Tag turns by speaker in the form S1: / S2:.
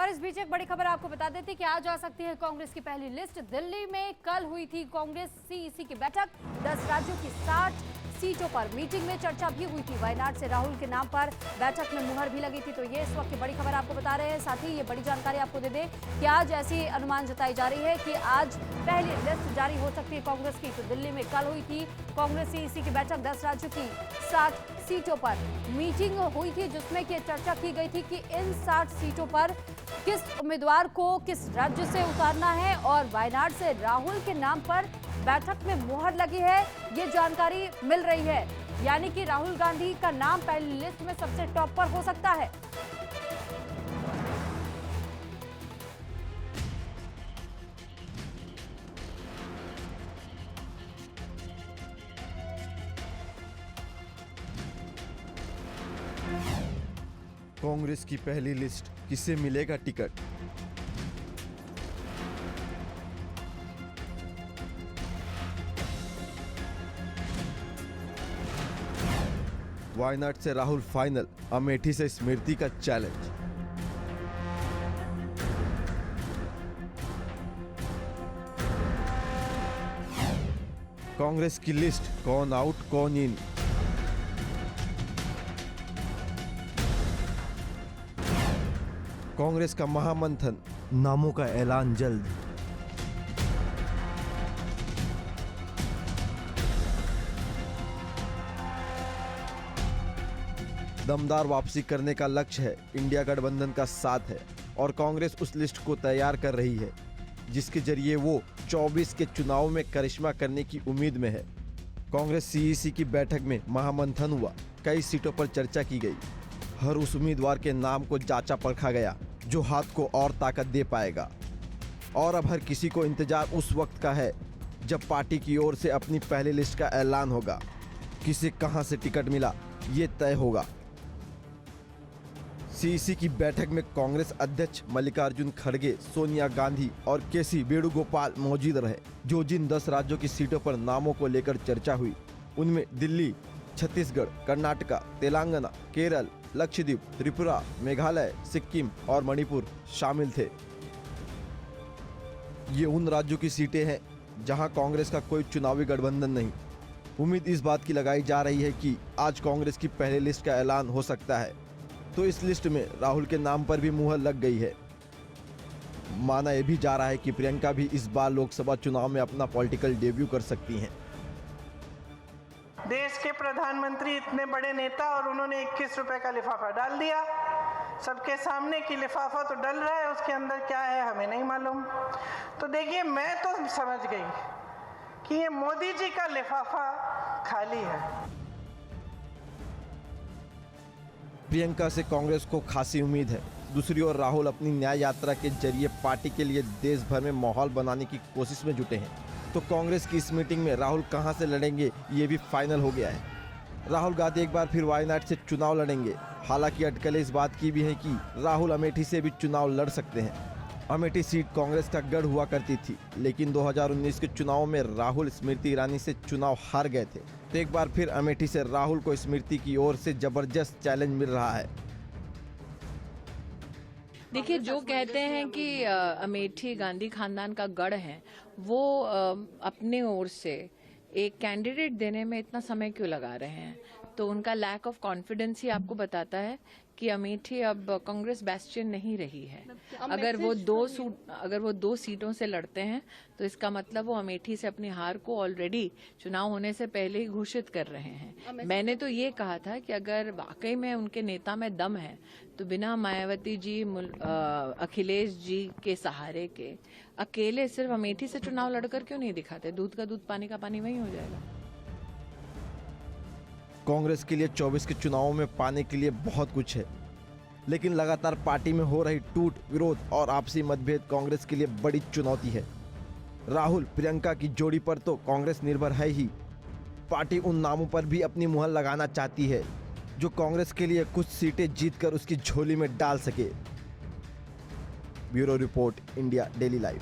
S1: और इस बीच एक बड़ी खबर आपको बता देते कि आज आ सकती है कांग्रेस की पहली लिस्ट। दिल्ली में कल हुई थी कांग्रेस सीईसी की बैठक। 10 राज्यों की 60 सीटों पर मीटिंग में चर्चा भी हुई थी। वायनाड से राहुल के नाम पर बैठक में मुहर भी लगी थी। तो ये इस वक्त की बड़ी खबर आपको बता रहे हैं। साथ ही ये बड़ी जानकारी आपको दे दें कि आज ऐसी अनुमान जताई जा रही है कि आज पहली लिस्ट जारी हो सकती है कांग्रेस की। तो दिल्ली में कल हुई थी कांग्रेस सीईसी की बैठक। 10 राज्यों की 60 सीटों पर मीटिंग हुई थी, जिसमें कि चर्चा की गई थी कि इन 60 सीटों पर किस उम्मीदवार को किस राज्य से उतारना है और वायनाड से राहुल के नाम पर बैठक में मुहर लगी है, ये जानकारी मिल रही है। यानी कि राहुल गांधी का नाम पहली लिस्ट में सबसे टॉप पर हो सकता है।
S2: कांग्रेस की पहली लिस्ट, किसे मिलेगा टिकट? वायनाड से राहुल फाइनल, अमेठी से स्मृति का चैलेंज। कांग्रेस की लिस्ट, कौन आउट कौन इन? कांग्रेस का महामंथन, नामों का ऐलान जल्द। दमदार वापसी करने का लक्ष्य है। इंडिया गठबंधन का साथ है और कांग्रेस उस लिस्ट को तैयार कर रही है जिसके जरिए वो 24 के चुनाव में करिश्मा करने की उम्मीद में है। कांग्रेस सीईसी की बैठक में महामंथन हुआ। कई सीटों पर चर्चा की गई। हर उस उम्मीदवार के नाम को जांचा परखा गया जो हाथ को और ताकत दे पाएगा। और अब हर किसी को इंतजार उस वक्त का है जब पार्टी की ओर से अपनी पहली लिस्ट का ऐलान होगा। किसे कहां से टिकट मिला, ये तय होगा। सीईसी की बैठक में कांग्रेस अध्यक्ष मल्लिकार्जुन खड़गे, सोनिया गांधी और केसी वेणुगोपाल मौजूद रहे। जो जिन 10 राज्यों की सीटों पर नामों को लेकर चर्चा हुई, उनमें दिल्ली, छत्तीसगढ़, कर्नाटका, तेलंगाना, केरल, लक्षद्वीप, त्रिपुरा, मेघालय, सिक्किम और मणिपुर शामिल थे। ये उन राज्यों की सीटें हैं जहां कांग्रेस का कोई चुनावी गठबंधन नहीं। उम्मीद इस बात की लगाई जा रही है कि आज कांग्रेस की पहली लिस्ट का ऐलान हो सकता है। तो इस लिस्ट में राहुल के नाम पर भी मुहर लग गई है। माना यह भी जा रहा है कि प्रियंका भी इस बार लोकसभा चुनाव में अपना पॉलिटिकल डेब्यू कर सकती हैं।
S3: देश के प्रधानमंत्री इतने बड़े नेता और उन्होंने 21 रुपए का लिफाफा डाल दिया सबके सामने कि लिफाफा तो डल रहा है, उसके अंदर क्या है हमें नहीं मालूम। तो देखिए, मैं तो समझ गई कि ये मोदी जी का लिफाफा खाली है।
S2: प्रियंका से कांग्रेस को खासी उम्मीद है। दूसरी ओर राहुल अपनी न्याय यात्रा के जरिए पार्टी के लिए देश भर में माहौल बनाने की कोशिश में जुटे हैं। तो कांग्रेस की इस मीटिंग में राहुल कहां से लड़ेंगे, ये भी फाइनल हो गया है। राहुल गांधी एक बार फिर वायनाड से चुनाव लड़ेंगे। हालांकि अटकलें इस बात की भी हैं कि राहुल अमेठी से भी चुनाव लड़ सकते हैं। अमेठी सीट कांग्रेस का गढ़ हुआ करती थी, लेकिन 2019 के चुनाव में राहुल स्मृति ईरानी से चुनाव हार गए थे। तो एक बार फिर अमेठी से राहुल को स्मृति की ओर से जबरदस्त चैलेंज मिल रहा है।
S4: देखिए, जो कहते हैं कि अमेठी गांधी खानदान का गढ़ है, वो अपने ओर से एक कैंडिडेट देने में इतना समय क्यों लगा रहे हैं? तो उनका लैक ऑफ कॉन्फिडेंस ही आपको बताता है कि अमेठी अब कांग्रेस बेस्टियन नहीं रही है। अगर वो दो सीटों से लड़ते हैं तो इसका मतलब वो अमेठी से अपनी हार को ऑलरेडी चुनाव होने से पहले ही घोषित कर रहे हैं। मैंने तो ये कहा था कि अगर वाकई में उनके नेता में दम है तो बिना मायावती जी, अखिलेश जी के सहारे के अकेले सिर्फ अमेठी से चुनाव लड़कर क्यों नहीं दिखाते? दूध का दूध, पानी का पानी वही हो जाएगा।
S2: कांग्रेस के लिए 24 के चुनावों में पाने के लिए बहुत कुछ है, लेकिन लगातार पार्टी में हो रही टूट, विरोध और आपसी मतभेद कांग्रेस के लिए बड़ी चुनौती है। राहुल प्रियंका की जोड़ी पर तो कांग्रेस निर्भर है ही। पार्टी उन नामों पर भी अपनी मुहर लगाना चाहती है जो कांग्रेस के लिए कुछ सीटें जीतकर उसकी झोली में डाल सके। Bureau report, India daily life.